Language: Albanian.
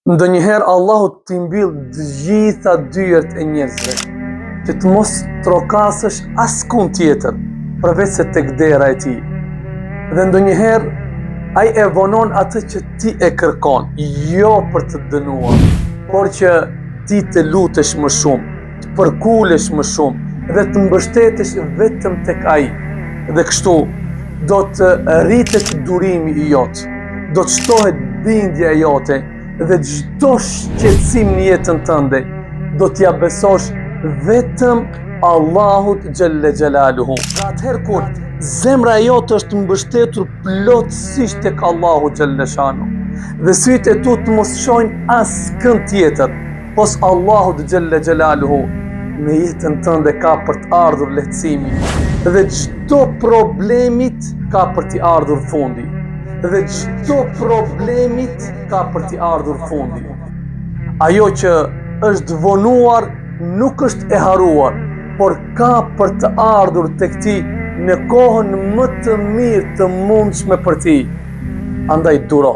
Ndonjëherë Allahu t'i mbyll të gjitha dyert e njerëzve, që të mos trokasësh askund tjetër, përveç se tek dera e tij. Dhe ndonjëherë ai e vonon atë që ti e kërkon, jo për të dënuar, por që ti të lutesh më shumë, të përkulesh më shumë dhe të mbështetesh vetëm tek ai. Dhe kështu do të rritet durimi i jot, do të shtohet bindja jote dhe çdo shqetësim në jetën tënde do t'ja besosh vetëm Allahut xhelle xhelaluhu. Dhe atëherë kur zemra jote është mbështetur plotësisht tek Allahu xhelle shanu dhe sytë e tu të mos shohin askënd tjetër pos Allahut xhelle xhelaluhu, në jetën tënde ka për të ardhur lehtësimi dhe çdo problemit ka për t'i ardhur fundi. Dhe çdo problemit ka për t'i ardhur fundi. Ajo që është vonuar nuk është e haruar, por ka për të ardhur tek ti në kohën më të mirë të mundshme për ti. Andaj duro.